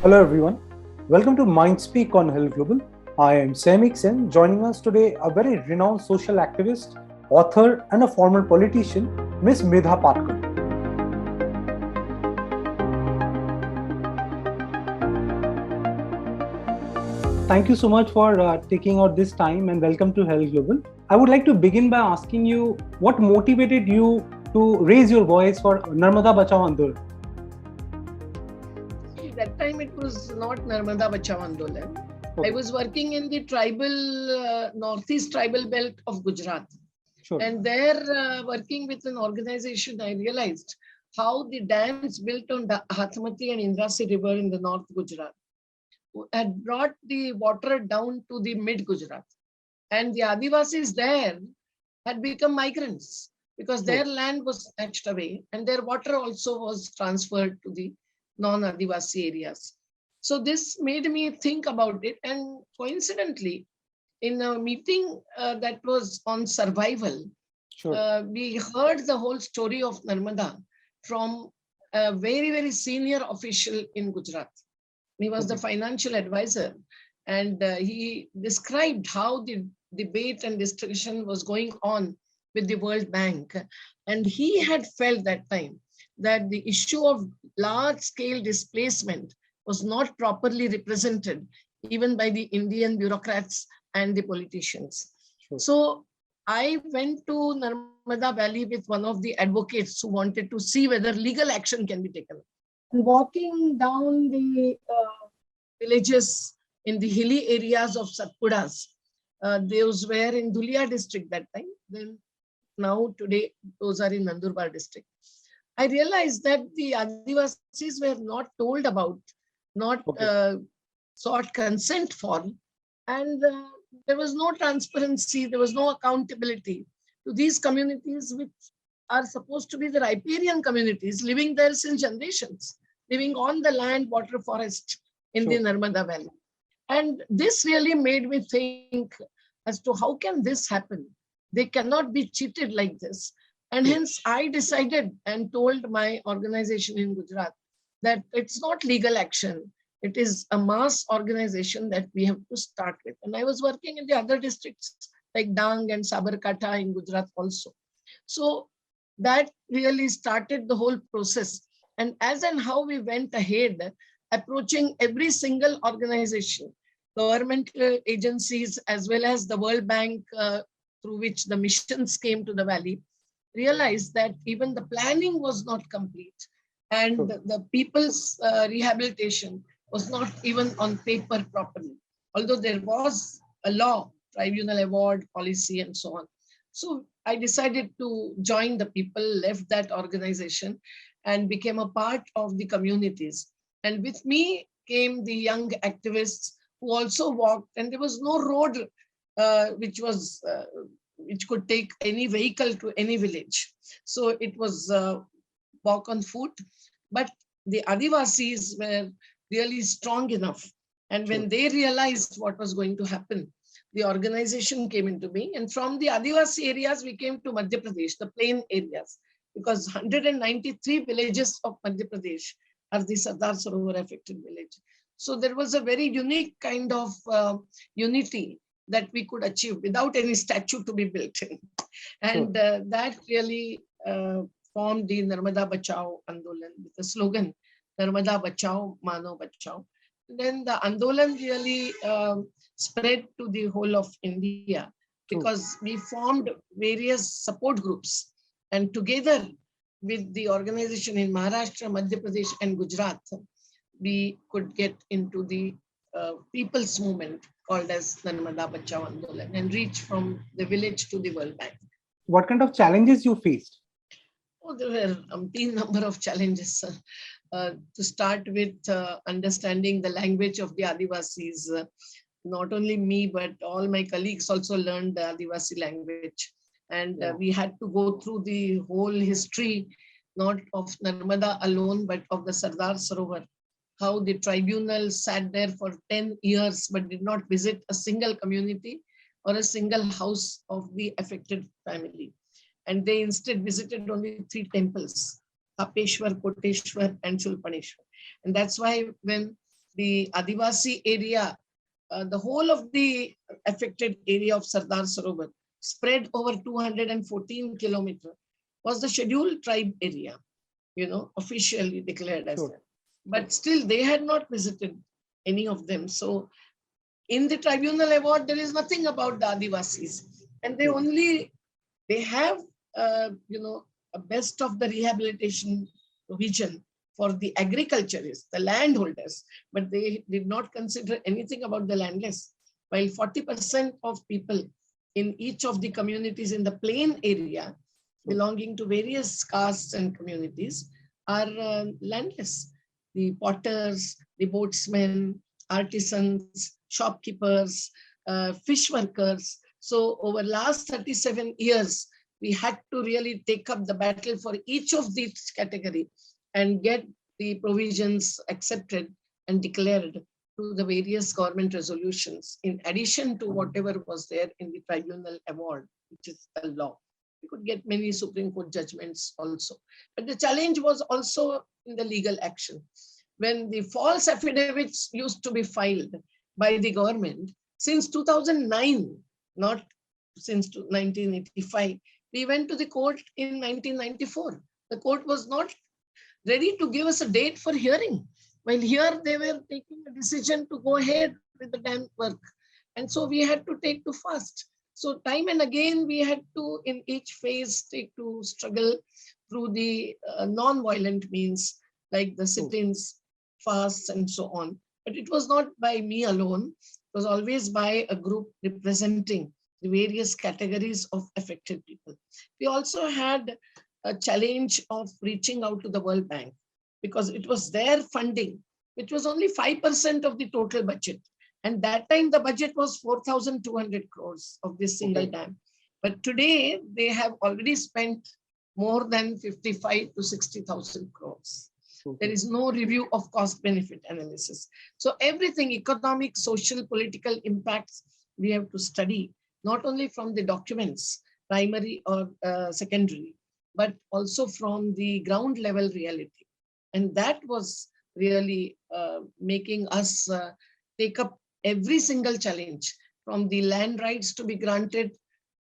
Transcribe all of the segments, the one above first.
Hello everyone, welcome to Mindspeak on Herald Global. I am Saimik Sen. Joining us today, a very renowned social activist, author, and a former politician, Miss Medha Patkar. Thank you so much for taking out this time and welcome to Herald Global. I would like to begin by asking you what motivated you to raise your voice for Narmada Bachao Andolan? That time it was not Narmada Bachao Andolan. Okay. I was working in the northeast tribal belt of Gujarat. Sure. And there, working with an organization, I realized how the dams built on Hathmati and Indrasi River in the North Gujarat had brought the water down to the mid Gujarat. And the Adivasis there had become migrants because their land was snatched away and their water also was transferred to the non-Adivasi areas. So this made me think about it. And coincidentally, in a meeting that was on survival, we heard the whole story of Narmada from a very, very senior official in Gujarat. He was the financial advisor, and he described how the debate and discussion was going on with the World Bank. And he had felt that time that the issue of large-scale displacement was not properly represented even by the Indian bureaucrats and the politicians. So I went to Narmada Valley with one of the advocates who wanted to see whether legal action can be taken. And walking down the villages in the hilly areas of Satpuras, those were in Dhulia district that time. Then now today, those are in Nandurbar district. I realized that the Adivasis were not told about, not sought consent for, and there was no transparency, there was no accountability to these communities which are supposed to be the riparian communities living there since generations, living on the land, water, forest in the Narmada Valley. And this really made me think as to how can this happen? They cannot be cheated like this. And hence I decided and told my organization in Gujarat that it's not legal action. It is a mass organization that we have to start with. And I was working in the other districts like Dang and Sabarkantha in Gujarat also. So that really started the whole process. And as and how we went ahead, approaching every single organization, governmental agencies, as well as the World Bank, through which the missions came to the valley, realized that even the planning was not complete. And the people's rehabilitation was not even on paper properly, although there was a law, tribunal award, policy, and so on. So I decided to join the people, left that organization, and became a part of the communities. And with me came the young activists who also walked, and there was no road which could take any vehicle to any village. So it was walk on foot. But the Adivasis were really strong enough. And when they realized what was going to happen, the organization came into being. And from the Adivasi areas, we came to Madhya Pradesh, the plain areas, because 193 villages of Madhya Pradesh are the Sardar Sarovar affected village. So there was a very unique kind of unity that we could achieve without any statue to be built in. And that really formed the Narmada Bachao Andolan with the slogan, Narmada Bachao, Mano Bachao. Then the Andolan really spread to the whole of India because we formed various support groups. And together with the organization in Maharashtra, Madhya Pradesh, and Gujarat, we could get into the people's movement called as Narmada Bachao Andolan and reach from the village to the World Bank. What kind of challenges you faced? Oh, there were umpteen number of challenges. To start with, understanding the language of the Adivasis. Not only me, but all my colleagues also learned the Adivasi language. And we had to go through the whole history, not of Narmada alone, but of the Sardar Sarovar. How the tribunal sat there for 10 years, but did not visit a single community or a single house of the affected family. And they instead visited only 3 temples, Kapeshwar, Koteshwar, and Shulpaneshwar. And that's why when the Adivasi area, the whole of the affected area of Sardar Sarovar, spread over 214 kilometers, was the scheduled tribe area, officially declared as that. But still, they had not visited any of them. So in the tribunal award, there is nothing about the Adivasis. And they have, a best of the rehabilitation provision for the agriculturists, the landholders, but they did not consider anything about the landless. While 40% of people in each of the communities in the plain area belonging to various castes and communities are landless. The potters, the boatsmen, artisans, shopkeepers, fish workers. So over last 37 years, we had to really take up the battle for each of these categories and get the provisions accepted and declared to the various government resolutions, in addition to whatever was there in the tribunal award, which is the law. We could get many Supreme Court judgments also. But the challenge was also in the legal action. When the false affidavits used to be filed by the government, since 2009, not since 1985, we went to the court in 1994. The court was not ready to give us a date for hearing. While here they were taking a decision to go ahead with the dam work. And so we had to take to fast. So time and again, we had to, in each phase, take to struggle through the non-violent means, like the sit-ins, fasts, and so on. But it was not by me alone. It was always by a group representing the various categories of affected people. We also had a challenge of reaching out to the World Bank, because it was their funding, which was only 5% of the total budget. And that time the budget was 4,200 crores of this single dam. But today they have already spent more than 55 to 60,000 crores. There is no review of cost benefit analysis. So everything, economic, social, political impacts, we have to study, not only from the documents, primary or secondary, but also from the ground level reality. And that was really making us take up every single challenge, from the land rights to be granted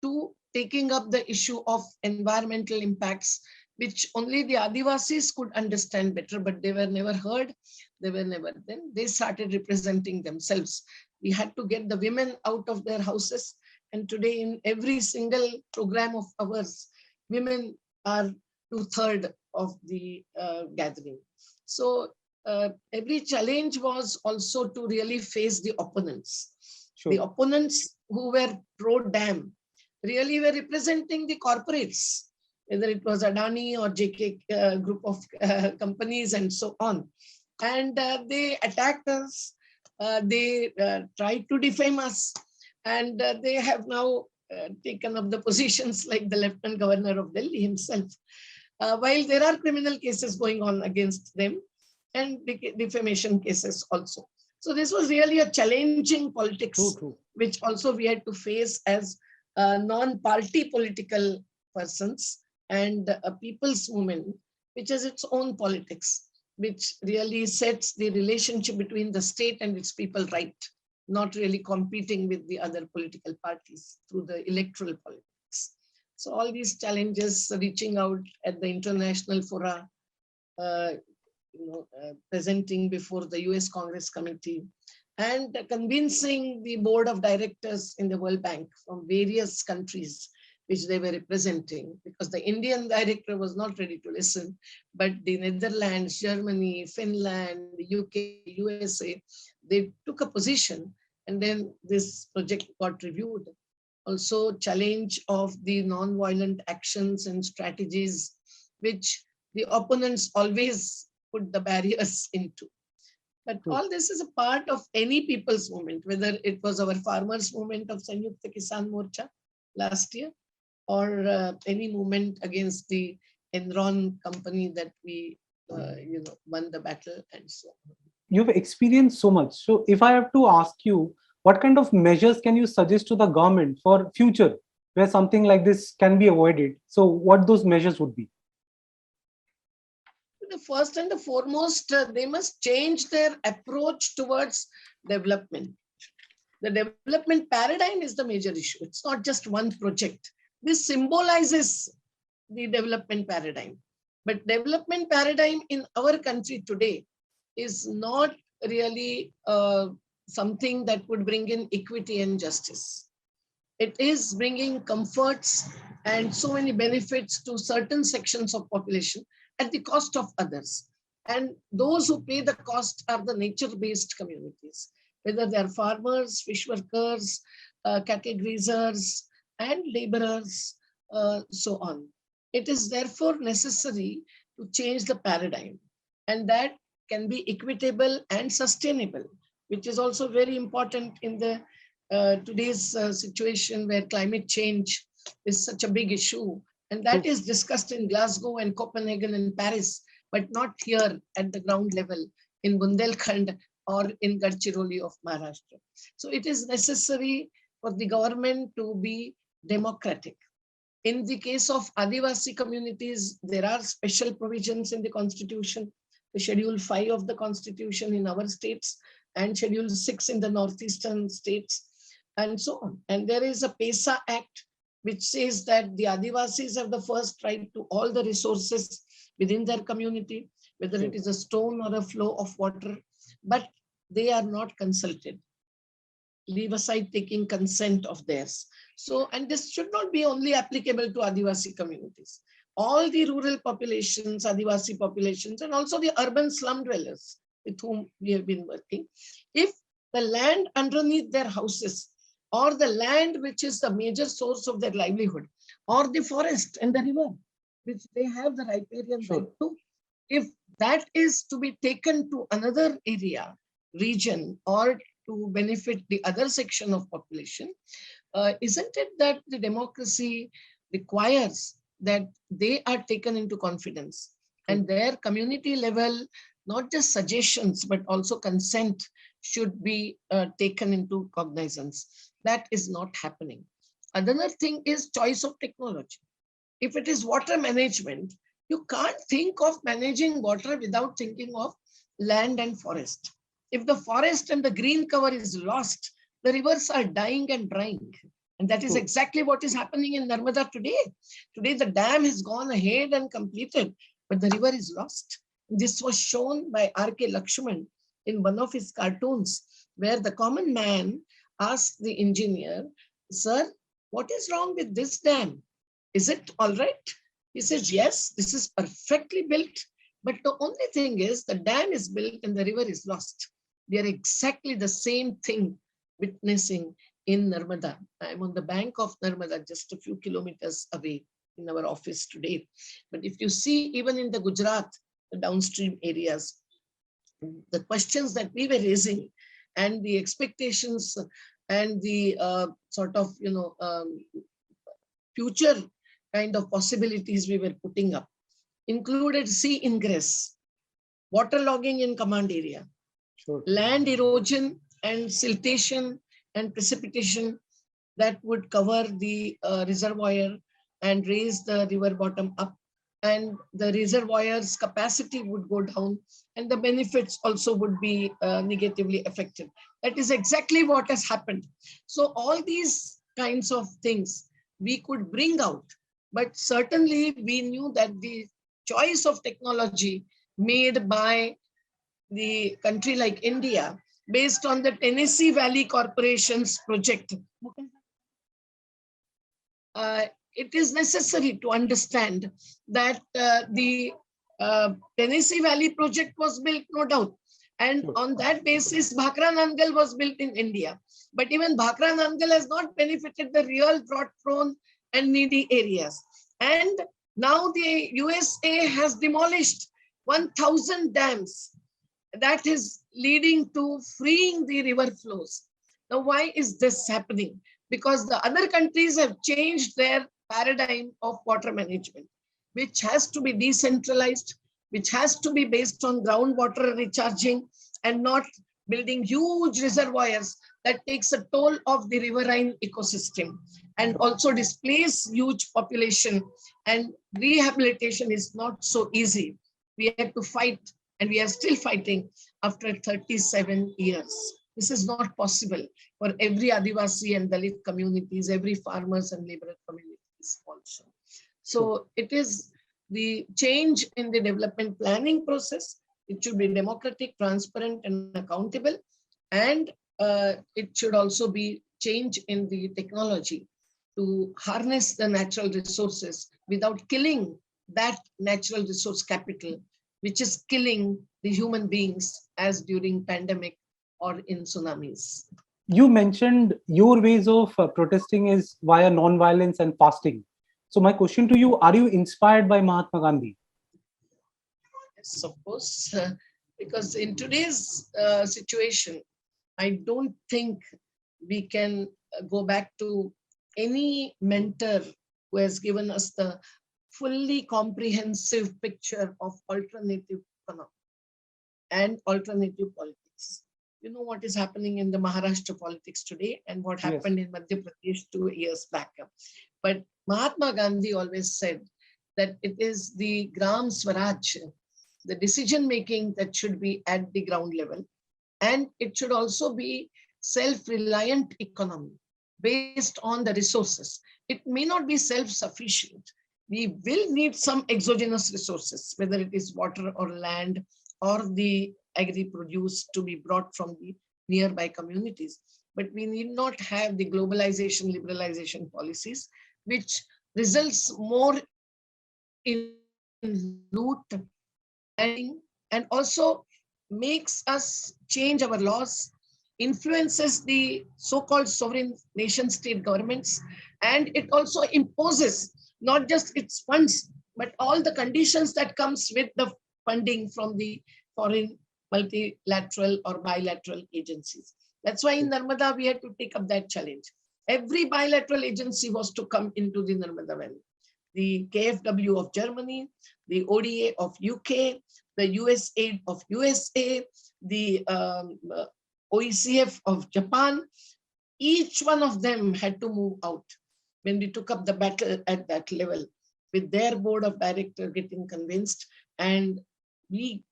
to taking up the issue of environmental impacts, which only the Adivasis could understand better, but they were never heard. They were never, then they started representing themselves. We had to get the women out of their houses. And today in every single program of ours, women are 2/3 of the gathering. So every challenge was also to really face the opponents. The opponents who were pro-dam really were representing the corporates, whether it was Adani or JK group of companies and so on. And they attacked us, they tried to defame us, and they have now taken up the positions like the Lieutenant Governor of Delhi himself. While there are criminal cases going on against them and defamation cases also. So this was really a challenging politics, which also we had to face as non-party political persons, and a people's movement, which has its own politics, which really sets the relationship between the state and its people right, not really competing with the other political parties through the electoral politics. So all these challenges, reaching out at the international fora, presenting before the US Congress Committee, and convincing the board of directors in the World Bank from various countries which they were representing, because the Indian director was not ready to listen, but the Netherlands, Germany, Finland, the UK, USA, they took a position, and then this project got reviewed. Also challenge of the non-violent actions and strategies, which the opponents always put the barriers into. But all this is a part of any people's movement, whether it was our farmers' movement of Sanyukta Kisan Morcha last year, or any movement against the Enron company that we won the battle and so on. You've experienced so much. So if I have to ask you, what kind of measures can you suggest to the government for future where something like this can be avoided? So what those measures would be? The first and the foremost, they must change their approach towards development. The development paradigm is the major issue. It's not just one project. This symbolizes the development paradigm. But development paradigm in our country today is not really something that would bring in equity and justice. It is bringing comforts and so many benefits to certain sections of population at the cost of others. And those who pay the cost are the nature-based communities, whether they are farmers, fish workers, cattle grazers, and laborers, so on. It is therefore necessary to change the paradigm, and that can be equitable and sustainable, which is also very important in the today's situation where climate change is such a big issue. And that is discussed in Glasgow and Copenhagen and Paris, but not here at the ground level in Bundelkhand or in Gadchiroli of Maharashtra. So it is necessary for the government to be democratic. In the case of Adivasi communities, there are special provisions in the constitution, the Schedule 5 of the constitution in our states and Schedule 6 in the northeastern states and so on. And there is a PESA Act, which says that the Adivasis have the first right to all the resources within their community, whether it is a stone or a flow of water, but they are not consulted. Leave aside taking consent of theirs. So, and this should not be only applicable to Adivasi communities. All the rural populations, Adivasi populations, and also the urban slum dwellers with whom we have been working, if the land underneath their houses or the land which is the major source of their livelihood, or the forest and the river, which they have the riparian right to, if that is to be taken to another area, region, or to benefit the other section of population, isn't it that the democracy requires that they are taken into confidence and their community level, not just suggestions, but also consent should be taken into cognizance? That is not happening. Another thing is choice of technology. If it is water management, you can't think of managing water without thinking of land and forest. If the forest and the green cover is lost, the rivers are dying and drying. And that is exactly what is happening in Narmada today. Today, the dam has gone ahead and completed, but the river is lost. This was shown by R.K. Lakshman in one of his cartoons, where the common man asked the engineer, "Sir, what is wrong with this dam? Is it all right?" He says, "Yes, this is perfectly built. But the only thing is the dam is built and the river is lost." We are exactly the same thing witnessing in Narmada. I'm on the bank of Narmada, just a few kilometers away in our office today. But if you see, even in the Gujarat, the downstream areas, the questions that we were raising and the expectations and the sort of, future kind of possibilities we were putting up included sea ingress, waterlogging in command area, land erosion and siltation and precipitation that would cover the reservoir and raise the river bottom up, and the reservoir's capacity would go down and the benefits also would be negatively affected. That is exactly what has happened. So all these kinds of things we could bring out, but certainly we knew that the choice of technology made by the country like India, based on the Tennessee Valley Corporation's project, it is necessary to understand that the Tennessee Valley project was built, no doubt. And on that basis, Bhakra Nangal was built in India. But even Bhakra Nangal has not benefited the real drought-prone and needy areas. And now the USA has demolished 1,000 dams. That is leading to freeing the river flows. Now, why is this happening? Because the other countries have changed their paradigm of water management, which has to be decentralized, which has to be based on groundwater recharging and not building huge reservoirs that takes a toll of the riverine ecosystem and also displace huge population, and rehabilitation is not so easy. we had to fight, and we are still fighting after 37 years. This is not possible for every Adivasi and Dalit communities, every farmers and laborer communities also. So it is the change in the development planning process. It should be democratic, transparent, and accountable. And it should also be change in the technology to harness the natural resources without killing that natural resource capital, which is killing the human beings as during pandemic or in tsunamis. You mentioned your ways of protesting is via non-violence and fasting. So my question to you, are you inspired by Mahatma Gandhi? Yes, of course, because in today's situation, I don't think we can go back to any mentor who has given us the fully comprehensive picture of alternative economy and alternative politics. You know what is happening in the Maharashtra politics today and what happened in Madhya Pradesh 2 years back. But Mahatma Gandhi always said that it is the Gram Swaraj, the decision making that should be at the ground level. And it should also be self-reliant economy based on the resources. It may not be self-sufficient. We will need some exogenous resources, whether it is water or land or the agri-produce to be brought from the nearby communities. But we need not have the globalization, liberalization policies, which results more in loot and also makes us change our laws, influences the so-called sovereign nation state governments, and it also imposes not just its funds, but all the conditions that comes with the funding from the foreign multilateral or bilateral agencies. That's why in Narmada, we had to take up that challenge. Every bilateral agency was to come into the Narmada Valley. The KfW of Germany, the ODA of UK, the USAID of USA, the OECF of Japan. Each one of them had to move out when we took up the battle at that level, with their board of directors getting convinced and we,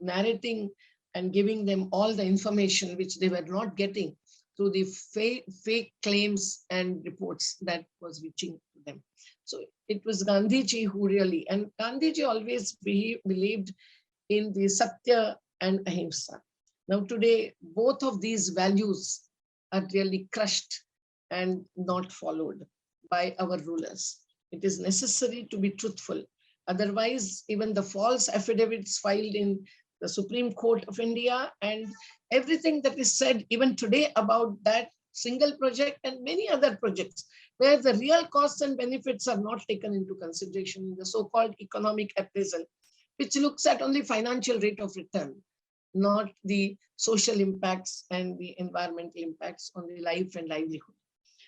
narrating and giving them all the information which they were not getting through the fake claims and reports that was reaching to them. So it was Gandhiji who really, and Gandhiji always believed in the Satya and Ahimsa. Now today, both of these values are really crushed and not followed by our rulers. It is necessary to be truthful. Otherwise, even the false affidavits filed in the Supreme Court of India and everything that is said even today about that single project and many other projects where the real costs and benefits are not taken into consideration in the so-called economic appraisal, which looks at only financial rate of return, not the social impacts and the environmental impacts on the life and livelihood.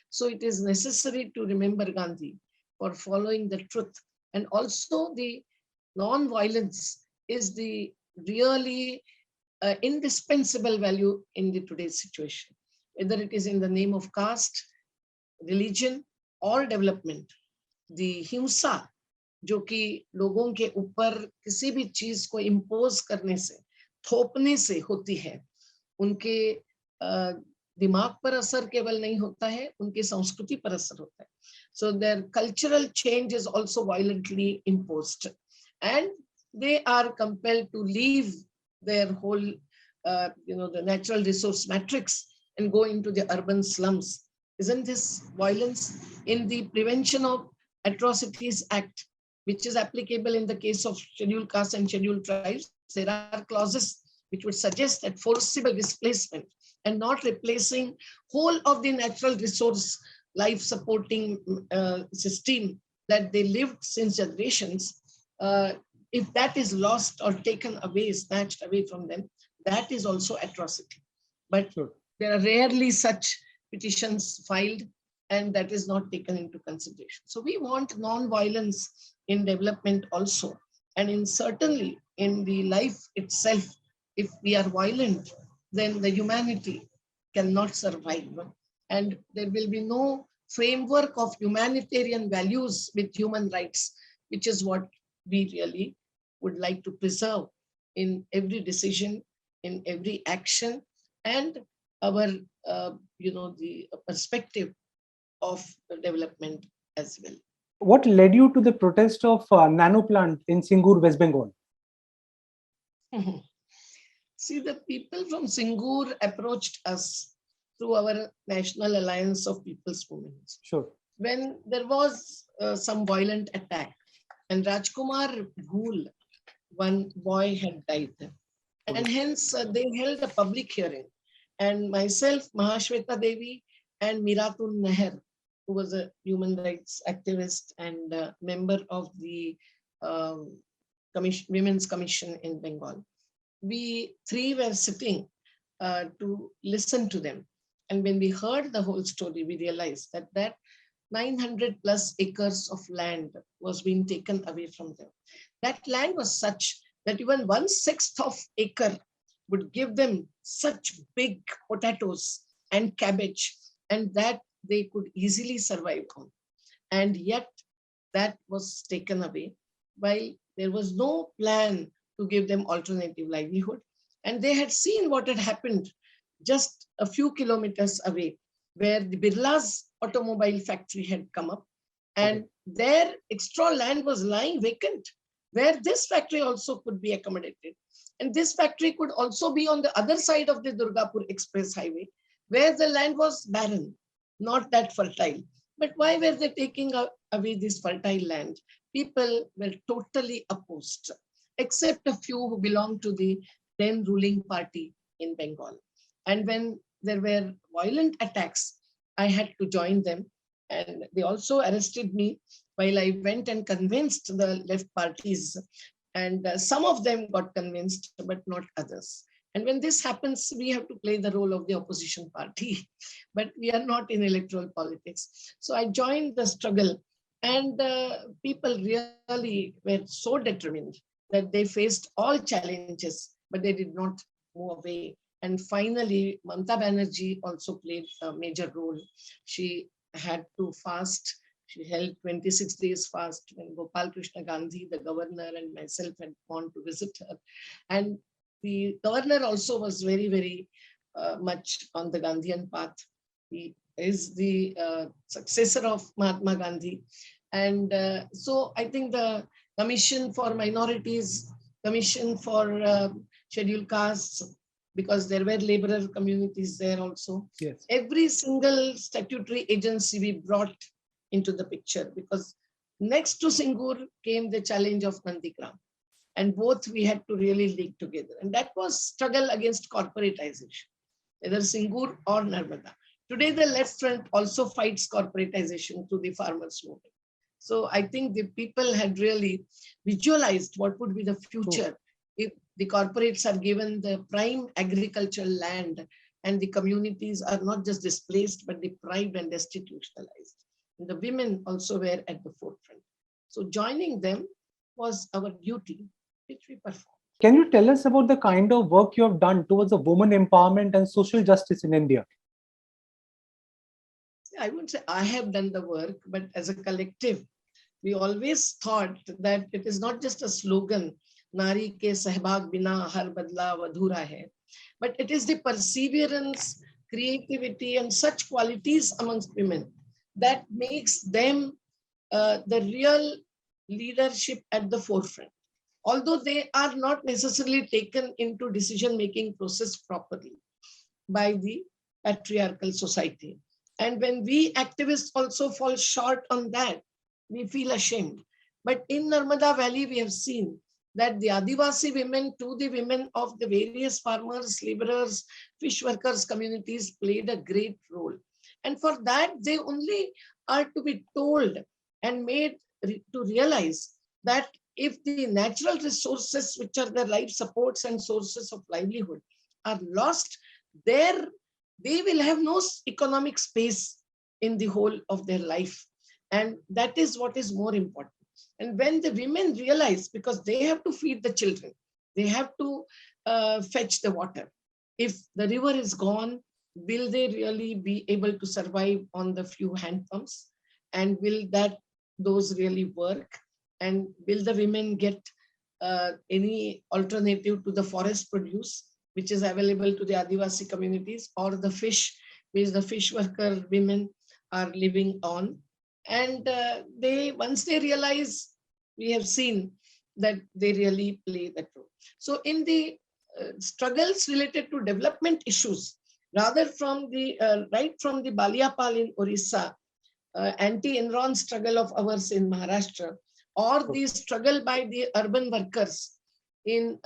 So it is necessary to remember Gandhi for following the truth. And also the non-violence is the really indispensable value in the today's situation, whether it is in the name of caste, religion or development. The himsa, जो कि लोगों के ऊपर किसी भी चीज को impose करने से, थोपने से होती है, उनके दिमाग पर असर केवल नहीं होता है, उनकी संस्कृति पर असर होता है. So their cultural change is also violently imposed, and they are compelled to leave their whole, the natural resource matrix and go into the urban slums. Isn't this violence? In the Prevention of Atrocities Act, which is applicable in the case of scheduled castes and scheduled tribes, there are clauses which would suggest that forcible displacement and not replacing whole of the natural resource life supporting system that they lived since generations, if that is lost or taken away, snatched away from them, that is also atrocity. But there are rarely such petitions filed, and that is not taken into consideration. So we want non-violence in development also, and certainly in the life itself. If we are violent, then the humanity cannot survive, and there will be no framework of humanitarian values with human rights, which is what we really would like to preserve in every decision, in every action, and our, the perspective of development as well. What led you to the protest of nano plant in Singur, West Bengal? See, the people from Singur approached us through our National Alliance of People's Movements. Sure. When there was some violent attack, and Rajkumar Bhool, one boy, had died. And hence they held a public hearing. And myself, Mahashweta Devi, and Miratun Meher, who was a human rights activist and member of the Women's Commission in Bengal, we three were sitting to listen to them. And when we heard the whole story, we realized that 900 plus acres of land was being taken away from them. That land was such that even 1/6 of acre would give them such big potatoes and cabbage, and that they could easily survive on. And yet that was taken away, while there was no plan to give them alternative livelihood. And they had seen what had happened just a few kilometers away, where the Birla's automobile factory had come up, and their extra land was lying vacant, where this factory also could be accommodated. And this factory could also be on the other side of the Durgapur Express Highway, where the land was barren, not that fertile. But why were they taking away this fertile land? People were totally opposed, except a few who belonged to the then ruling party in Bengal. And when there were violent attacks, I had to join them. And they also arrested me while I went and convinced the left parties. And some of them got convinced, but not others. And when this happens, we have to play the role of the opposition party, but we are not in electoral politics. So I joined the struggle, and people really were so determined that they faced all challenges, but they did not move away. And finally, Mamata Banerjee also played a major role. She had to fast. She held 26 days fast when Gopal Krishna Gandhi, the governor, and myself had gone to visit her. And the governor also was very, very much on the Gandhian path. He is the successor of Mahatma Gandhi. And so I think the Commission for Minorities, Commission for Scheduled Castes, because there were laborer communities there also. Yes. Every single statutory agency we brought into the picture, because next to Singur came the challenge of Nandigram. And both we had to really league together. And that was struggle against corporatization, whether Singur or Narmada. Today, the left front also fights corporatization through the farmers' movement. So I think the people had really visualized what would be the future if the corporates are given the prime agricultural land and the communities are not just displaced, but deprived and institutionalized. And the women also were at the forefront. So joining them was our duty, which we performed. Can you tell us about the kind of work you have done towards the women empowerment and social justice in India? I wouldn't say I have done the work, but as a collective, we always thought that it is not just a slogan, Nari ke sahbag bina har badla adhura hai, but it is the perseverance, creativity, and such qualities amongst women that makes them the real leadership at the forefront. Although they are not necessarily taken into decision-making process properly by the patriarchal society. And when we activists also fall short on that, we feel ashamed. But in Narmada Valley, we have seen that the Adivasi women to the women of the various farmers, laborers, fish workers communities played a great role. And for that, they only are to be told and made to realize that if the natural resources, which are their life supports and sources of livelihood, are lost, they will have no economic space in the whole of their life. And that is what is more important. And when the women realize, because they have to feed the children, they have to fetch the water. If the river is gone, will they really be able to survive on the few hand pumps? And will those really work? And will the women get any alternative to the forest produce, which is available to the Adivasi communities, or the fish, which the fish worker women are living on. And once they realize, we have seen that they really play that role. So in the struggles related to development issues, rather from the right from the Baliapal in Orissa, anti-Enron struggle of ours in Maharashtra, or the struggle by the urban workers in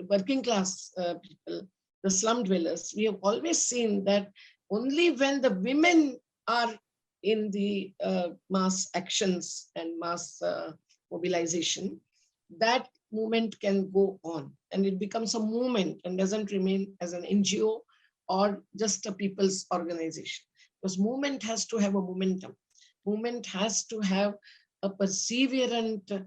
working class people, the slum dwellers, we have always seen that only when the women are in the mass actions and mass mobilization, that movement can go on, and it becomes a movement and doesn't remain as an NGO or just a people's organization. Because movement has to have a momentum. Movement has to have a perseverant,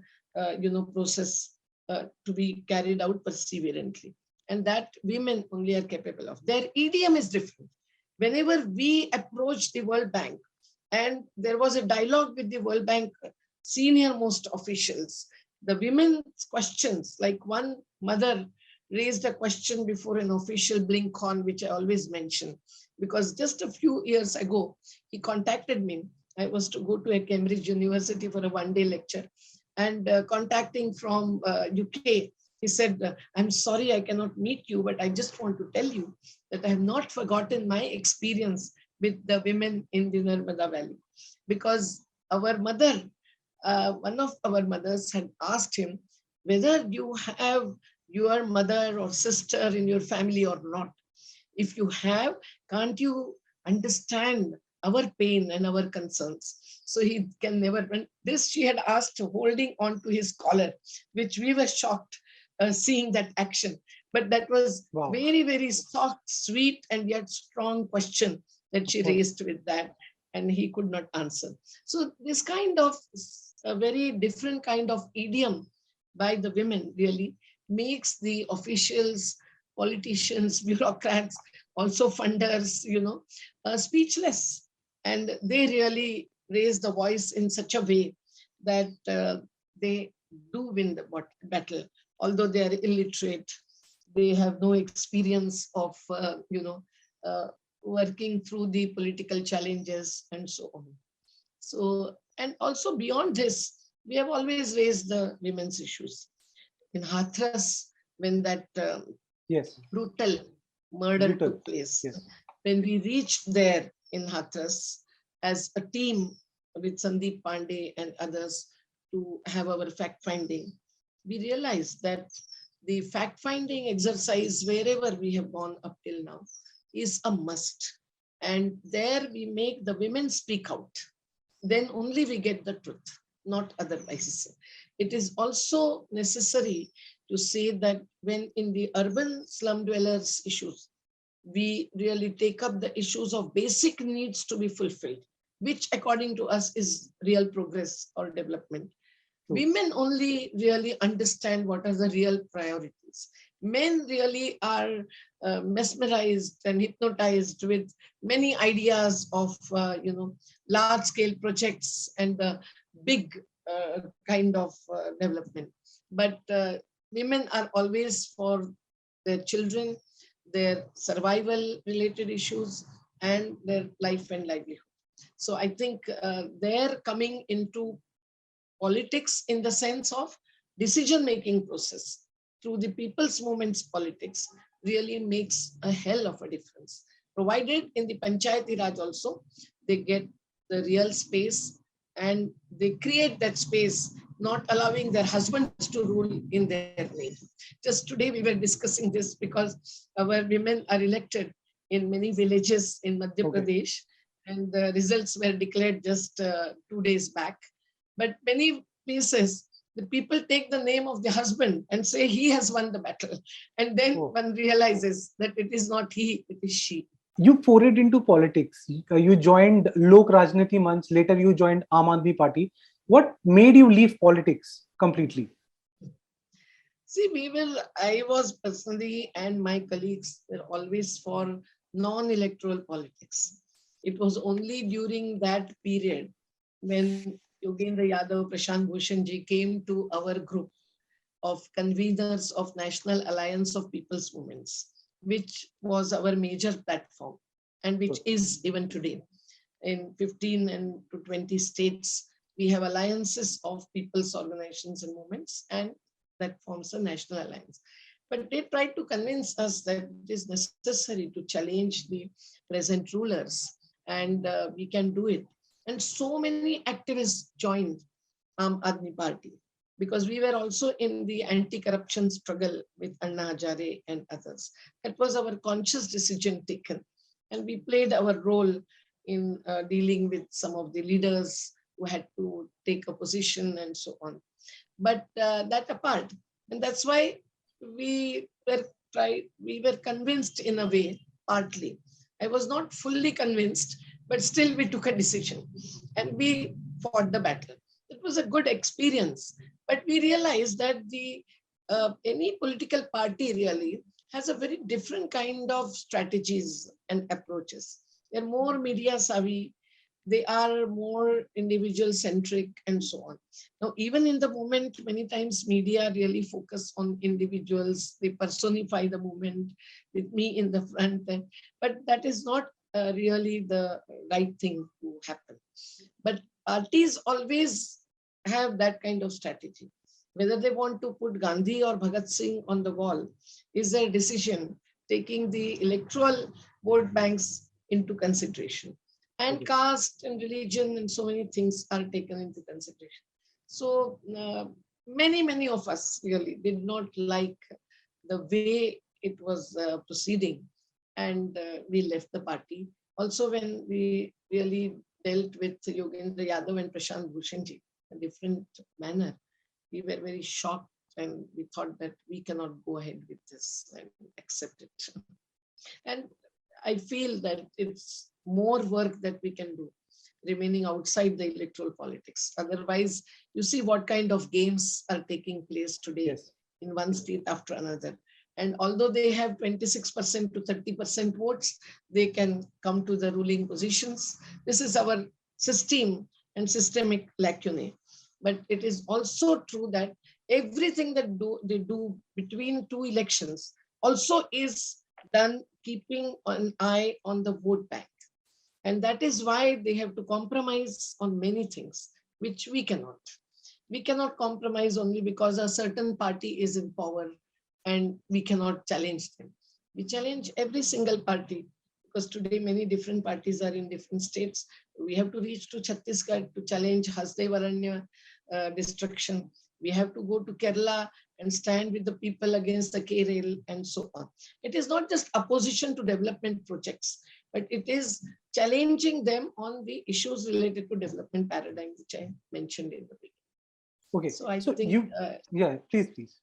process to be carried out perseverantly, and that women only are capable of. Their idiom is different. Whenever we approach the World Bank, and there was a dialogue with the World Bank senior most officials, the women's questions, like one mother raised a question before an official BlinkCon, which I always mention, because just a few years ago, he contacted me. I was to go to a Cambridge University for a one-day lecture, and contacting from UK, he said, I'm sorry I cannot meet you, but I just want to tell you that I have not forgotten my experience with the women in the Narmada Valley. Because our mother, one of our mothers had asked him whether you have your mother or sister in your family or not. If you have, can't you understand our pain and our concerns? So he can never. This she had asked, holding on to his collar, which we were shocked seeing that action. But that was very, very soft, sweet, and yet strong question that she raised with that, and he could not answer. So this kind of a very different kind of idiom by the women really makes the officials, politicians, bureaucrats, also funders, speechless. And they really raise the voice in such a way that they do win the battle. Although they are illiterate, they have no experience of, working through the political challenges and so on. So, and also beyond this, we have always raised the women's issues. In Hathras, when that brutal murder took place, when we reached there in Hathras as a team with Sandeep Pandey and others to have our fact-finding, we realized that the fact-finding exercise wherever we have gone up till now is a must. And there we make the women speak out. Then only we get the truth, not otherwise. It is also necessary to say that when in the urban slum dwellers issues, we really take up the issues of basic needs to be fulfilled, which according to us is real progress or development. Women only really understand what are the real priorities. Men really are mesmerized and hypnotized with many ideas of, large-scale projects and the big kind of development. But women are always for their children, their survival-related issues, and their life and livelihood. So I think they're coming into politics in the sense of decision-making process through the people's movements politics really makes a hell of a difference. Provided in the Panchayati Raj also, they get the real space and they create that space, not allowing their husbands to rule in their name. Just today we were discussing this because our women are elected in many villages in Madhya Pradesh, and the results were declared just 2 days back. But many places, the people take the name of the husband and say he has won the battle. And then one realizes that it is not he, it is she. You forayed into politics. You joined Lok Rajniti Manch. Later, you joined Aam Aadmi Party. What made you leave politics completely? See, I was personally, and my colleagues were always for non-electoral politics. It was only during that period when Yogendra Yadav, Prashant Bhushan ji came to our group, of conveners of National Alliance of People's Movements, which was our major platform and which is even today. In 15 and to 20 states, we have alliances of people's organizations and movements, and that forms a national alliance. But they tried to convince us that it is necessary to challenge the present rulers, and we can do it. And so many activists joined Aam Aadmi Party, because we were also in the anti-corruption struggle with Anna Hazare and others. That was our conscious decision taken. And we played our role in dealing with some of the leaders who had to take a position and so on. But that apart, and that's why we were convinced in a way, partly. I was not fully convinced, but still we took a decision and we fought the battle. It was a good experience, but we realized that any political party really has a very different kind of strategies and approaches. They're more media savvy, they are more individual centric and so on. Now, even in the movement, many times media really focus on individuals, they personify the movement with me in the front end, but that is not really the right thing to happen. But parties always have that kind of strategy. Whether they want to put Gandhi or Bhagat Singh on the wall is their decision, taking the electoral vote banks into consideration. And caste and religion and so many things are taken into consideration. So many of us really did not like the way it was proceeding, and we left the party. Also, when we really dealt with Yogendra Yadav and Prashant Bhushanji in a different manner, we were very shocked and we thought that we cannot go ahead with this and accept it. And I feel that it's more work that we can do remaining outside the electoral politics. Otherwise, you see what kind of games are taking place today in one state after another. And although they have 26% to 30% votes, they can come to the ruling positions. This is our system and systemic lacunae. But it is also true that everything that they do between two elections also is done keeping an eye on the vote bank. And that is why they have to compromise on many things, which we cannot. We cannot compromise only because a certain party is in power and we cannot challenge them. We challenge every single party because today many different parties are in different states. We have to reach to Chhattisgarh to challenge Hasdev Aranya destruction. We have to go to Kerala and stand with the people against the K-Rail and so on. It is not just opposition to development projects, but it is challenging them on the issues related to development paradigm, which I mentioned in the beginning. Okay, so I think please.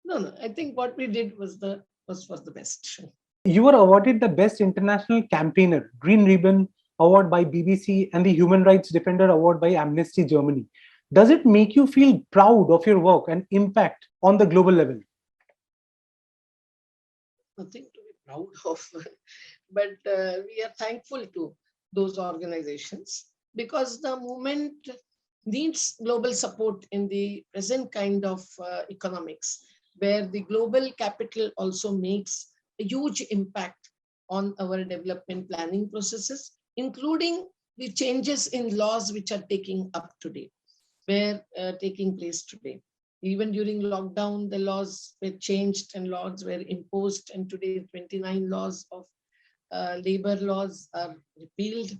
No, I think what we did was for the best. You were awarded the Best International Campaigner, Green Ribbon Award by BBC and the Human Rights Defender Award by Amnesty Germany. Does it make you feel proud of your work and impact on the global level? Nothing to be proud of, but we are thankful to those organizations because the movement needs global support in the present kind of economics, where the global capital also makes a huge impact on our development planning processes, including the changes in laws which are taking place today. Even during lockdown, the laws were changed and laws were imposed, and today 29 laws of labor laws are repealed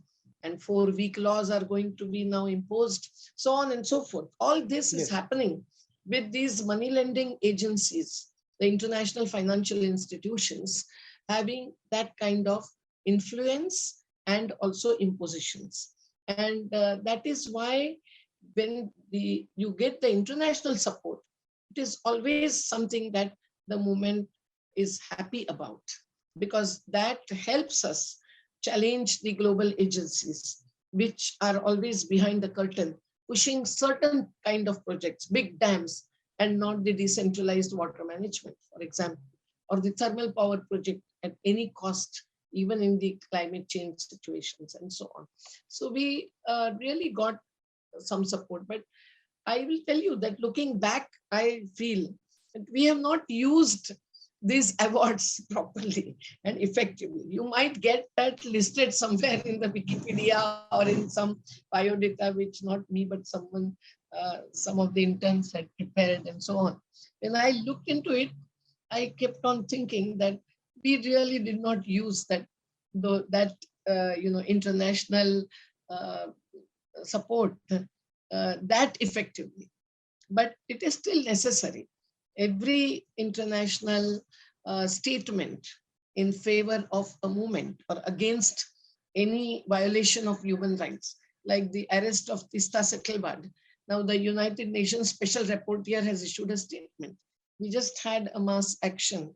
and 4-week laws are going to be now imposed, so on and so forth. All this is happening with these money lending agencies, the international financial institutions, having that kind of influence and also impositions. And that is why when you get the international support, it is always something that the movement is happy about, because that helps us challenge the global agencies, which are always behind the curtain, pushing certain kind of projects, big dams, and not the decentralized water management, for example, or the thermal power project at any cost, even in the climate change situations and so on. So we really got some support, but I will tell you that looking back, I feel that we have not used these awards properly and effectively. You might get that listed somewhere in the Wikipedia or in some biodata, which not me, but someone, some of the interns had prepared and so on. When I looked into it, I kept on thinking that we really did not use that international uh, support that effectively. But it is still necessary. Every international statement in favor of a movement or against any violation of human rights, like the arrest of Tista Sekelbad. Now, the United Nations Special Rapporteur has issued a statement. We just had a mass action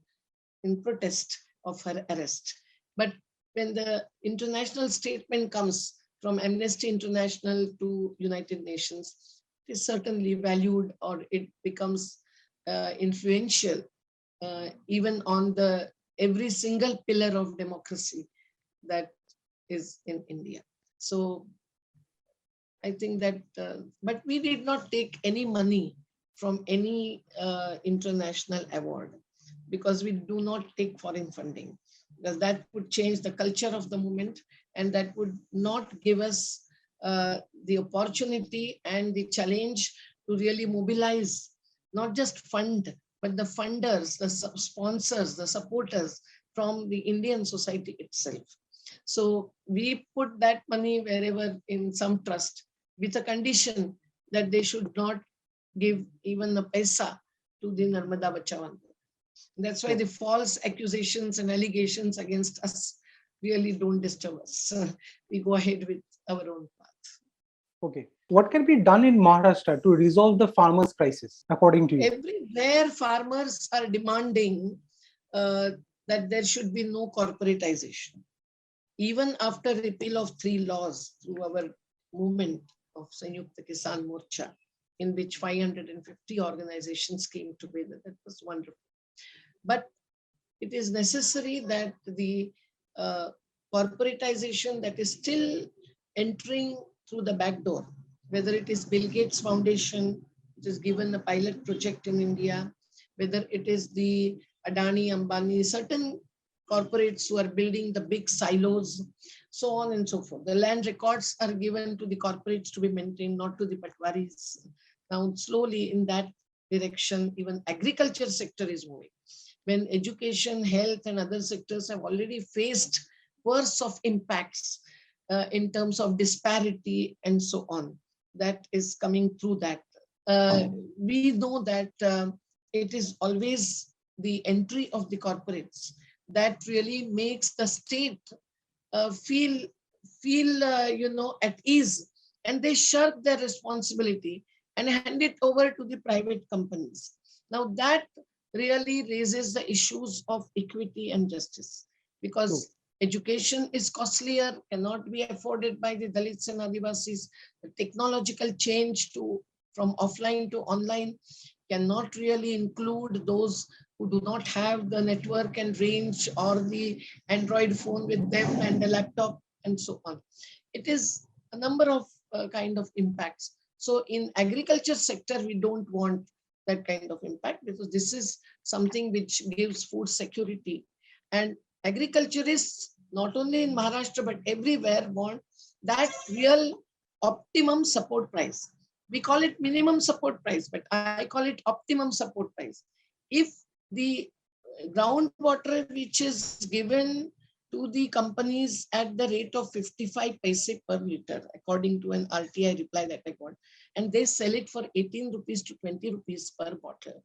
in protest of her arrest. But when the international statement comes from Amnesty International to United Nations, it is certainly valued, or it becomes influential even on the every single pillar of democracy that is in India. So I think that, but we did not take any money from any international award, because we do not take foreign funding, because that would change the culture of the movement, and that would not give us the opportunity and the challenge to really mobilize, not just fund, but the funders, the sponsors, the supporters from the Indian society itself. So we put that money wherever in some trust, with a condition that they should not give even a paisa to the Narmada Bachao Andolan. That's why the false accusations and allegations against us really don't disturb us. We go ahead with our own path. Okay. What can be done in Maharashtra to resolve the farmers' crisis, according to you? Everywhere farmers are demanding that there should be no corporatization. Even after repeal of 3 laws through our movement of Sanyukta Kisan Morcha, in which 550 organizations came together, that was wonderful. But it is necessary that the corporatization that is still entering through the back door, whether it is Bill Gates Foundation, which is given a pilot project in India, whether it is the Adani, Ambani, certain corporates who are building the big silos, so on and so forth. The land records are given to the corporates to be maintained, not to the patwaris. Now, slowly in that direction, even agriculture sector is moving. When education, health, and other sectors have already faced worse of impacts in terms of disparity and so on, that is coming through that. We know that it is always the entry of the corporates that really makes the state feel at ease, and they shirk their responsibility and hand it over to the private companies. Now that really raises the issues of equity and justice, because education is costlier, cannot be afforded by the Dalits and Adivasis. The technological change from offline to online cannot really include those who do not have the network and range or the Android phone with them and the laptop and so on. It is a number of kind of impacts. So in agriculture sector, we don't want that kind of impact, because this is something which gives food security. And agriculturists, not only in Maharashtra, but everywhere, want that real optimum support price. We call it minimum support price, but I call it optimum support price. If the groundwater which is given to the companies at the rate of 55 paise per liter, according to an RTI reply that I got, and they sell it for 18 rupees to 20 rupees per bottle,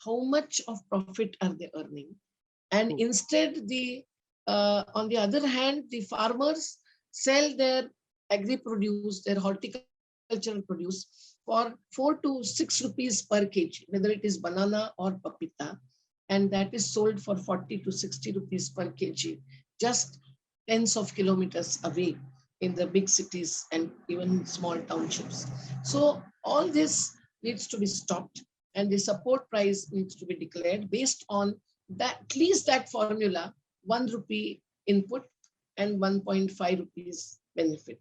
how much of profit are they earning? And instead, on the other hand, the farmers sell their agri-produce, their horticultural produce for 4 to 6 rupees per kg, whether it is banana or papita, and that is sold for 40 to 60 rupees per kg, just tens of kilometers away in the big cities and even small townships. So all this needs to be stopped, and the support price needs to be declared based on that, at least that formula, 1 rupee input and 1.5 rupees benefit.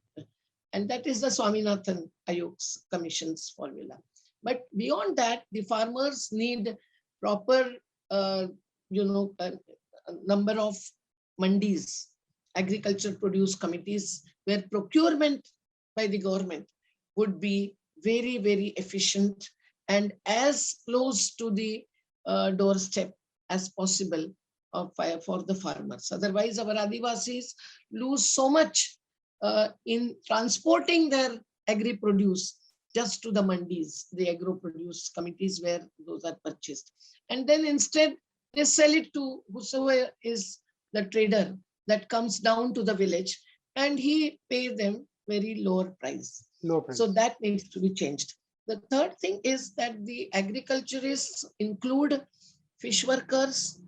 And that is the Swaminathan Ayog's Commission's formula. But beyond that, the farmers need proper, a number of mandis, agriculture produce committees, where procurement by the government would be very, very efficient and as close to the doorstep as possible for the farmers. Otherwise, our Adivasis lose so much in transporting their agri-produce just to the mandis, the agro-produce committees where those are purchased. And then instead, they sell it to whosoever is the trader that comes down to the village, and he pays them very lower price. Low price. So that needs to be changed. The third thing is that the agriculturists include fish workers,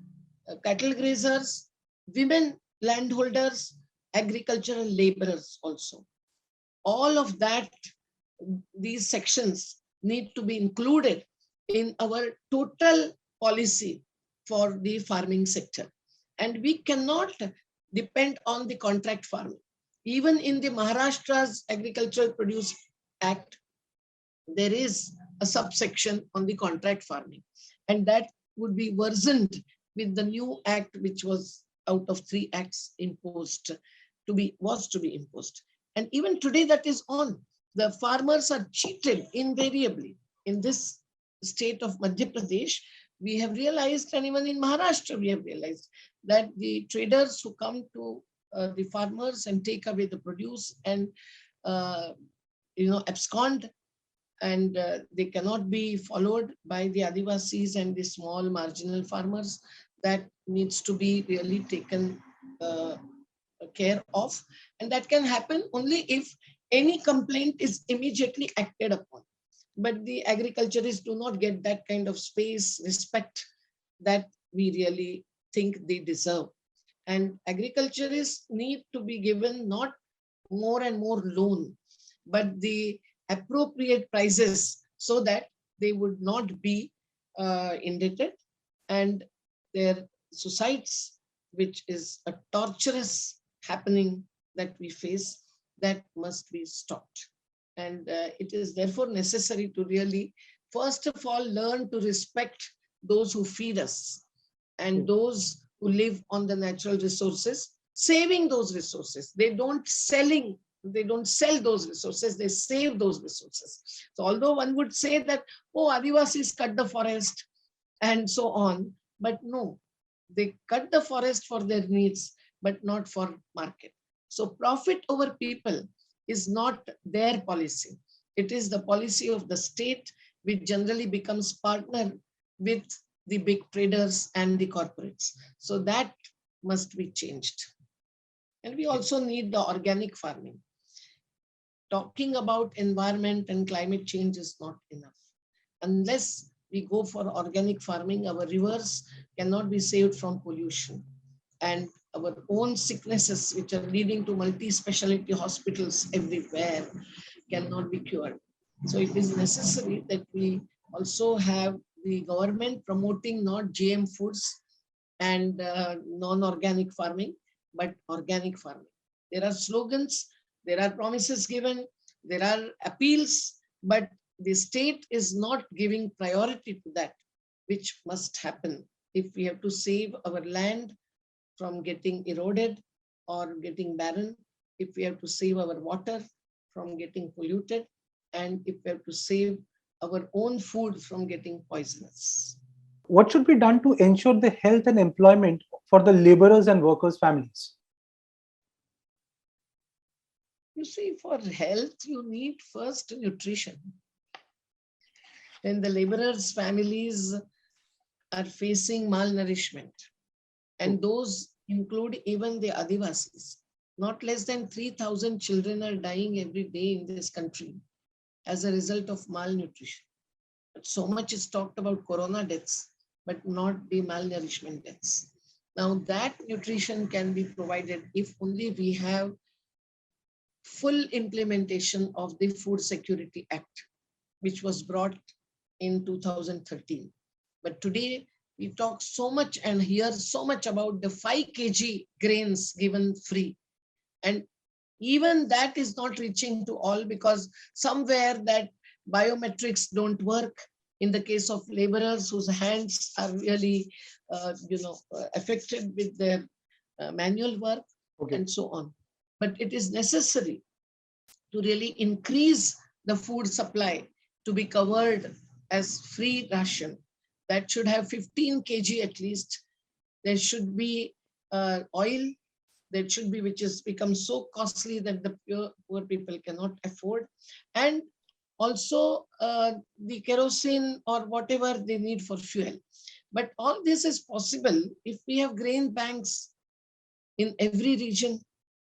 cattle grazers, women landholders, agricultural laborers also. All of that, these sections need to be included in our total policy for the farming sector. And we cannot depend on the contract farming. Even in the Maharashtra's Agricultural Produce Act, there is a subsection on the contract farming. And that would be worsened with the new act, which was out of 3 acts imposed, was to be imposed. And even today that is on. The farmers are cheated invariably. In this state of Madhya Pradesh, we have realized, and even in Maharashtra, we have realized that the traders who come to the farmers and take away the produce and abscond, and they cannot be followed by the Adivasis and the small marginal farmers. That needs to be really taken care of. And that can happen only if any complaint is immediately acted upon. But the agriculturists do not get that kind of space, respect that we really think they deserve. And agriculturists need to be given not more and more loan, but the appropriate prices so that they would not be indebted, and their suicides, which is a torturous happening that we face, that must be stopped. And it is therefore necessary to really, first of all, learn to respect those who feed us and those who live on the natural resources, saving those resources. They don't sell those resources, they save those resources. So although one would say that, oh, Adivasis cut the forest and so on, but no, they cut the forest for their needs, but not for market. So profit over people is not their policy. It is the policy of the state, which generally becomes partner with the big traders and the corporates. So that must be changed. And we also need the organic farming. Talking about environment and climate change is not enough. Unless we go for organic farming, our rivers cannot be saved from pollution. And our own sicknesses, which are leading to multi-specialty hospitals everywhere, cannot be cured. So it is necessary that we also have the government promoting not GM foods and non-organic farming, but organic farming. There are slogans, there are promises given, there are appeals, but the state is not giving priority to that, which must happen if we have to save our land from getting eroded or getting barren, if we have to save our water from getting polluted, and if we have to save our own food from getting poisonous. What should be done to ensure the health and employment for the laborers and workers' families? You see, for health, you need first nutrition. When the laborers' families are facing malnourishment, and those include even the Adivasis, not less than 3,000 children are dying every day in this country as a result of malnutrition. But so much is talked about corona deaths, but not the malnourishment deaths. Now that nutrition can be provided if only we have full implementation of the Food Security Act, which was brought in 2013. But today we talk so much and hear so much about the 5 kg grains given free. And Even that is not reaching to all, because somewhere that biometrics don't work in the case of laborers whose hands are really, affected with their manual work Okay. and so on. But it is necessary to really increase the food supply to be covered as free ration. That should have 15 kg at least. There should be oil. There should be, which has become so costly that the poor people cannot afford. And also the kerosene or whatever they need for fuel. But all this is possible if we have grain banks in every region.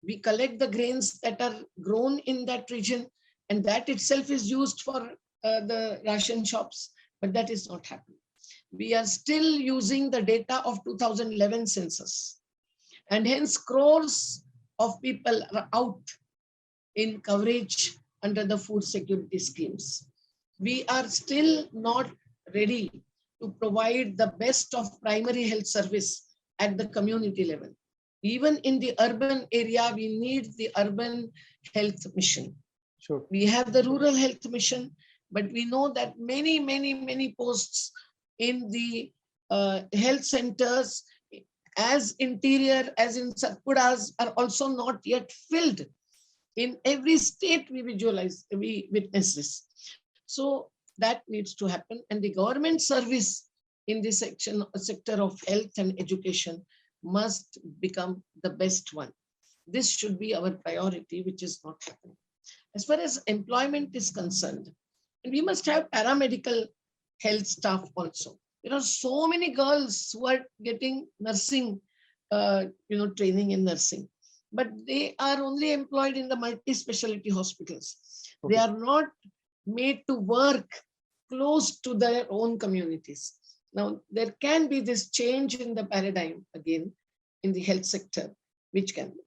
We collect the grains that are grown in that region, and that itself is used for the ration shops. But that is not happening. We are still using the data of 2011 census, and hence crores of people are out in coverage under the food security schemes. We are still not ready to provide the best of primary health service at the community level. Even in the urban area, we need the urban health mission. Sure. We have the rural health mission, but we know that many posts in the health centers, as interior as in Satpuras, are also not yet filled. In every state we witness this. So that needs to happen, and the government service in this sector of health and education must become the best one. This should be our priority, which is not happening. As far as employment is concerned, we must have paramedical health staff also. There are so many girls who are getting nursing, training in nursing, but they are only employed in the multi-specialty hospitals. Okay. They are not made to work close to their own communities. Now, there can be this change in the paradigm again in the health sector,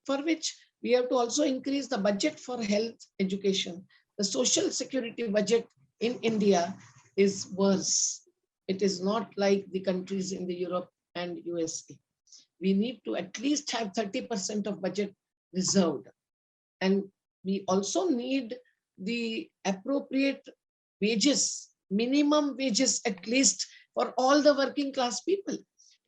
for which we have to also increase the budget for health education. The social security budget in India is worse. It is not like the countries in the Europe and USA. We need to at least have 30% of budget reserved. And we also need the appropriate wages, minimum wages at least, for all the working class people.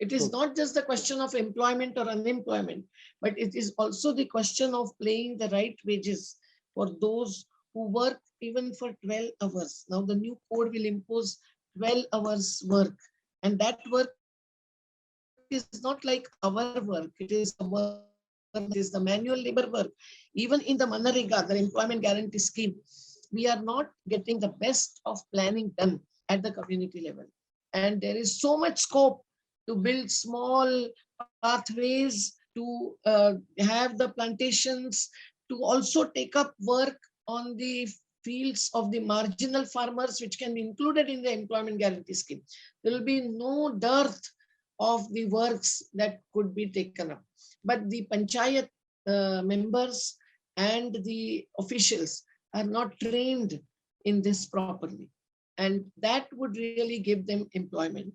It is not just the question of employment or unemployment, but it is also the question of paying the right wages for those who work even for 12 hours. Now the new code will impose 12 hours work, and that work is not like our work. It is the work, it is the manual labor work. Even in the Manrega, the employment guarantee scheme, we are not getting the best of planning done at the community level. And there is so much scope to build small pathways, to have the plantations, to also take up work on the fields of the marginal farmers, which can be included in the employment guarantee scheme. There will be no dearth of the works that could be taken up. But the panchayat members and the officials are not trained in this properly. And that would really give them employment,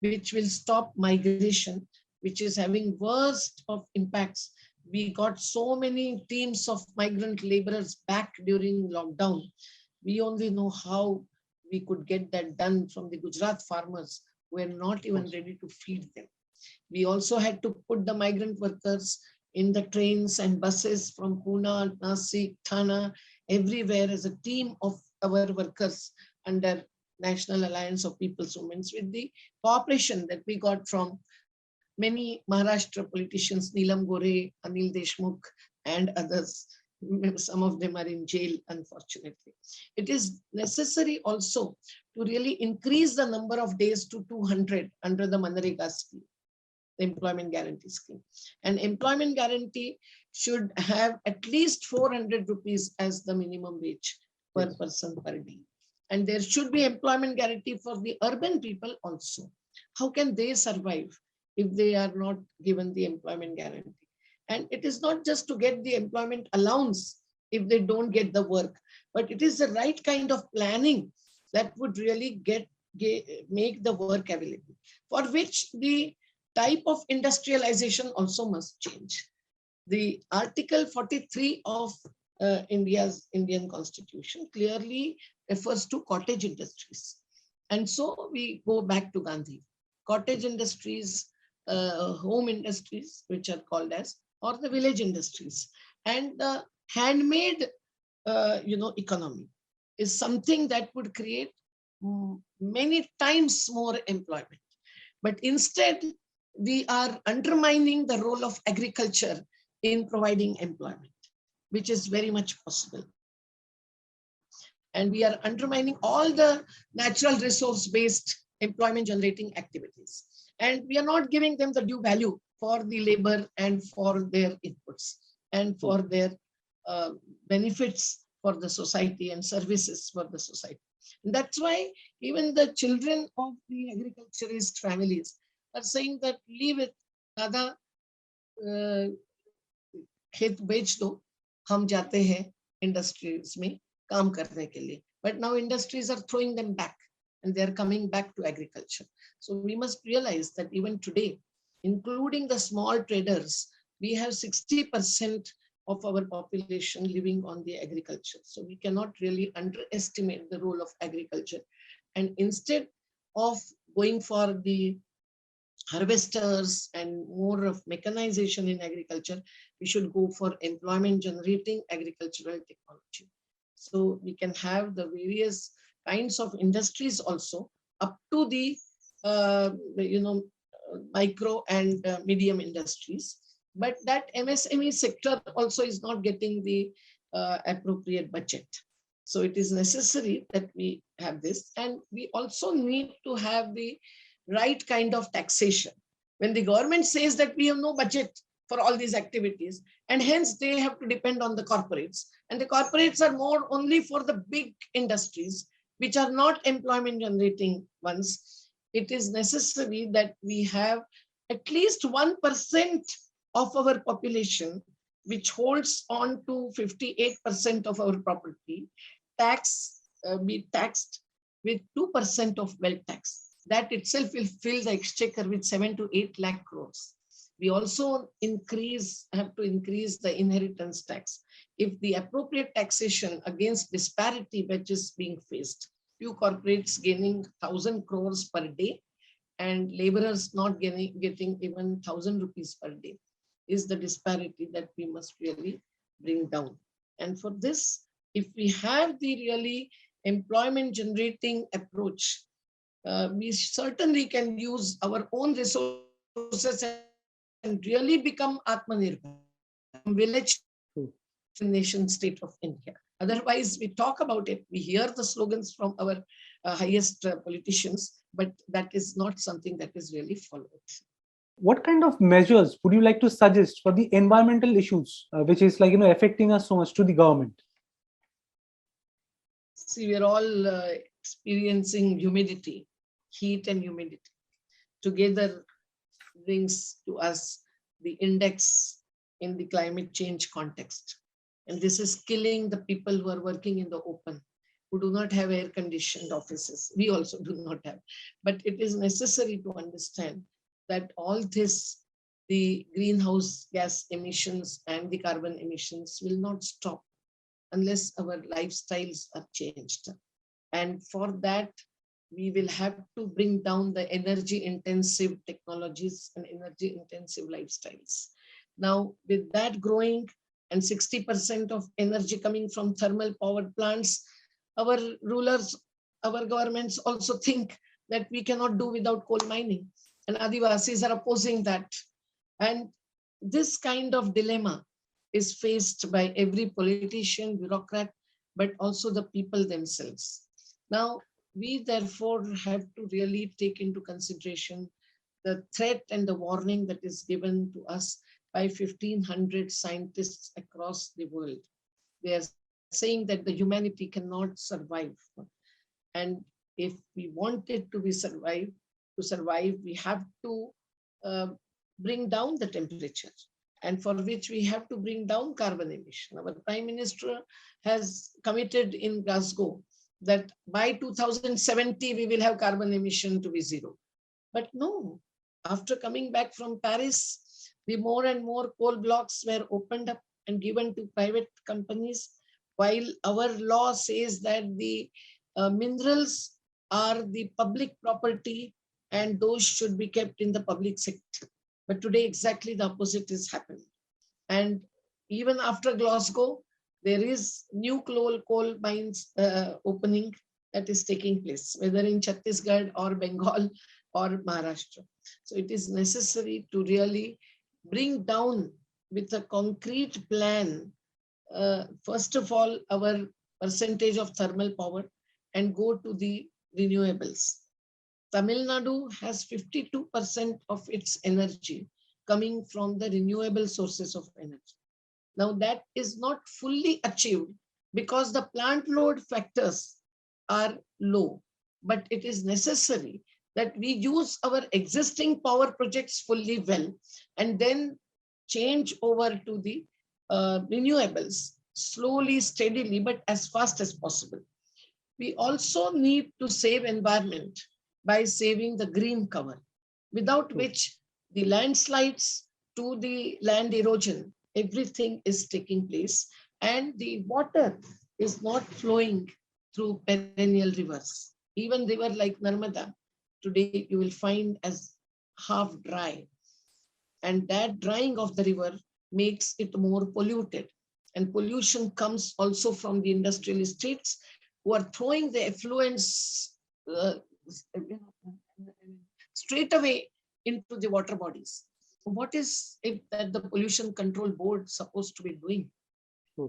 which will stop migration, which is having worst of impacts. We got so many teams of migrant laborers back during lockdown. We only know how we could get that done from the Gujarat farmers who were not even ready to feed them. We also had to put the migrant workers in the trains and buses from Pune, Nasik, Thana, everywhere as a team of our workers under National Alliance of People's Movements, with the cooperation that we got from many Maharashtra politicians, Neelam Gore, Anil Deshmukh, and others. Some of them are in jail, unfortunately. It is necessary also to really increase the number of days to 200 under the Manrega scheme, the employment guarantee scheme. And employment guarantee should have at least 400 rupees as the minimum wage per person per day. And there should be employment guarantee for the urban people also. How can they survive if they are not given the employment guarantee? And it is not just to get the employment allowance if they don't get the work, but it is the right kind of planning that would really make the work available, for which the type of industrialization also must change. The Article 43 of Indian Constitution clearly refers to cottage industries. And so we go back to Gandhi. Cottage industries, home industries, which are called as, or the village industries. And the handmade, economy is something that would create many times more employment. But instead, we are undermining the role of agriculture in providing employment, which is very much possible. And we are undermining all the natural resource-based employment generating activities. And we are not giving them the due value for the labor and for their inputs and for their benefits for the society and services for the society. And that's why even the children of the agriculturist families are saying that leave it, Dada, खेत बेच दो, हम जाते हैं industries में काम करने के लिए. But now industries are throwing them back and they're coming back to agriculture. So we must realize that even today, including the small traders, we have 60% of our population living on the agriculture. So we cannot really underestimate the role of agriculture. And instead of going for the harvesters and more of mechanization in agriculture, we should go for employment generating agricultural technology. So we can have the various kinds of industries also up to the micro and medium industries. But that MSME sector also is not getting the appropriate budget. So it is necessary that we have this. And we also need to have the right kind of taxation. When the government says that we have no budget for all these activities, and hence they have to depend on the corporates, and the corporates are more only for the big industries, which are not employment generating ones, it is necessary that we have at least 1% of our population, which holds on to 58% of our property, be taxed with 2% of wealth tax. That itself will fill the exchequer with 7 to 8 lakh crores. We also have to increase the inheritance tax. If the appropriate taxation against disparity which is being faced, few corporates gaining 1,000 crores per day and laborers not getting even 1,000 rupees per day, is the disparity that we must really bring down. And for this, if we have the really employment generating approach, we certainly can use our own resources and really become Atmanirbhar, from village to nation state of India. Otherwise, we talk about it, we hear the slogans from our highest politicians, but that is not something that is really followed. What kind of measures would you like to suggest for the environmental issues, which is affecting us so much, to the government? See, we're all experiencing humidity, heat and humidity. Together brings to us the index in the climate change context. And this is killing the people who are working in the open, who do not have air-conditioned offices. We also do not have. But it is necessary to understand that all this, the greenhouse gas emissions and the carbon emissions will not stop unless our lifestyles are changed. And for that, we will have to bring down the energy-intensive technologies and energy-intensive lifestyles. Now, with that growing and 60% of energy coming from thermal power plants, our rulers, our governments also think that we cannot do without coal mining. And Adivasis are opposing that. And this kind of dilemma is faced by every politician, bureaucrat, but also the people themselves. Now, we therefore have to really take into consideration the threat and the warning that is given to us by 1,500 scientists across the world. They are saying that the humanity cannot survive. And if we want it to survive, we have to bring down the temperature, and for which we have to bring down carbon emission. Our Prime Minister has committed in Glasgow that by 2070, we will have carbon emission to be zero. But no, After coming back from Paris, the more and more coal blocks were opened up and given to private companies, while our law says that the minerals are the public property and those should be kept in the public sector. But today, exactly the opposite is happening. And even after Glasgow, there is new coal mines opening that is taking place, whether in Chhattisgarh or Bengal or Maharashtra. So it is necessary to really bring down with a concrete plan, first of all, our percentage of thermal power and go to the renewables. Tamil Nadu has 52% of its energy coming from the renewable sources of energy. Now that is not fully achieved because the plant load factors are low, but it is necessary that we use our existing power projects fully well and then change over to the renewables slowly, steadily, but as fast as possible. We also need to save environment by saving the green cover, without which the landslides to the land erosion, everything is taking place and the water is not flowing through perennial rivers. Even river like Narmada, today you will find as half dry. And that drying of the river makes it more polluted. And pollution comes also from the industrial estates who are throwing the effluents uh, straight away into the water bodies. What is it that the Pollution Control Board supposed to be doing?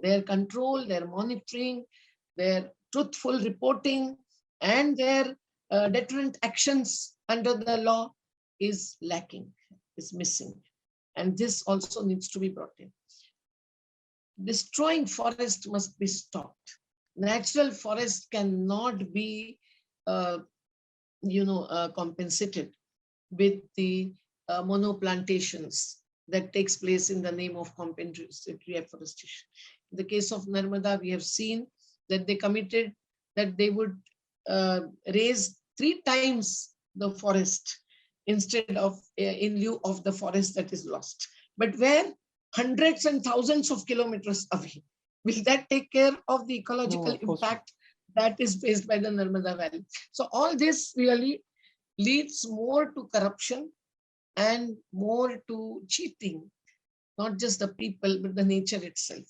Their control, their monitoring, their truthful reporting, and their deterrent actions under the law is lacking, is missing. And this also needs to be brought in. Destroying forest must be stopped. Natural forest cannot be, compensated with the monoplantations that takes place in the name of compensatory afforestation. In the case of Narmada, we have seen that they committed that they would raise 3 times the forest instead of in lieu of the forest that is lost. But where? Hundreds and thousands of kilometers away. Will that take care of the ecological impact that is faced by the Narmada Valley? So all this really leads more to corruption and more to cheating, not just the people, but the nature itself.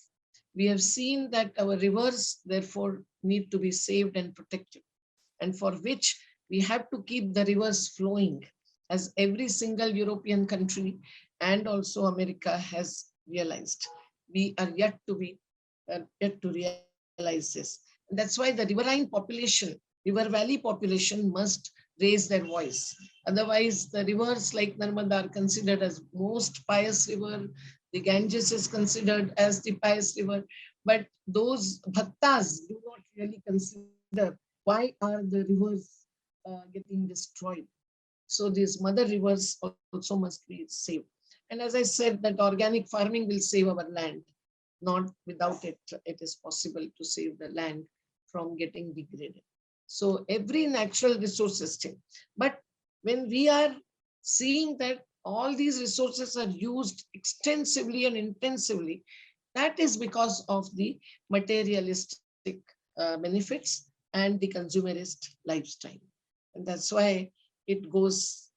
We have seen that our rivers, therefore, need to be saved and protected, and for which we have to keep the rivers flowing, as every single European country and also America has realized. We are yet to realize this. And that's why the riverine population, river valley population must raise their voice. Otherwise, the rivers like Narmada are considered as most pious river. The Ganges is considered as the pious river. But those bhaktas do not really consider why are the rivers getting destroyed. So these mother rivers also must be saved. And as I said, that organic farming will save our land. Not without it, it is possible to save the land from getting degraded. So every natural resource system. But when we are seeing that all these resources are used extensively and intensively, that is because of the materialistic benefits and the consumerist lifestyle. And that's why it goes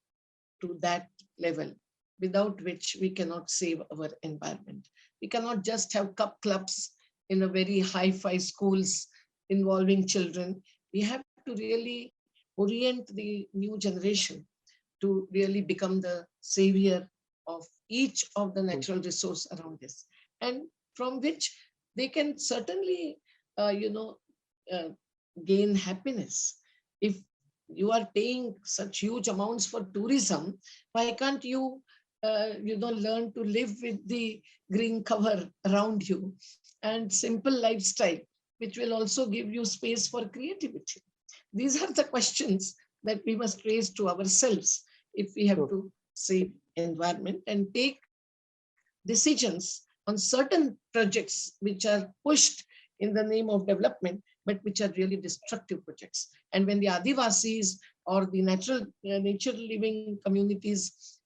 to that level, without which we cannot save our environment. We cannot just have cup clubs in a very hi-fi schools involving children. We have to really orient the new generation to really become the savior of each of the natural resource around this, and from which they can certainly, gain happiness. If you are paying such huge amounts for tourism, why can't you, learn to live with the green cover around you and simple lifestyle, which will also give you space for creativity? These are the questions that we must raise to ourselves if we have to save environment and take decisions on certain projects which are pushed in the name of development, but which are really destructive projects. And when the Adivasis or the nature living communities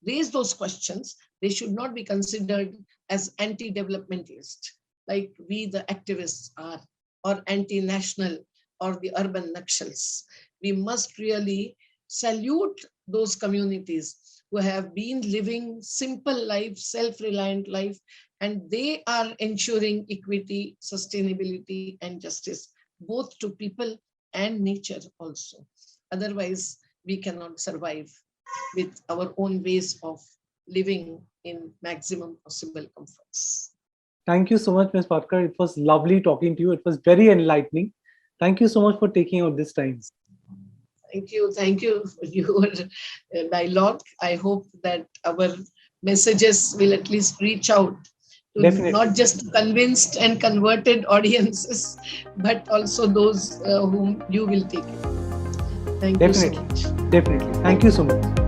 raise those questions, they should not be considered as anti-developmentalist, like we the activists are, or anti-national, or the urban Nakshals. We must really salute those communities who have been living simple life, self-reliant life, and they are ensuring equity, sustainability, and justice, both to people and nature also. Otherwise, we cannot survive with our own ways of living in maximum possible comforts. Thank you so much, Ms. Patkar. It was lovely talking to you. It was very enlightening. Thank you so much for taking out this time. Thank you for your dialogue. I hope that our messages will at least reach out to Definitely. not just convinced and converted audiences, but also those whom you will take it. Thank you so much. Definitely. Thank you so much.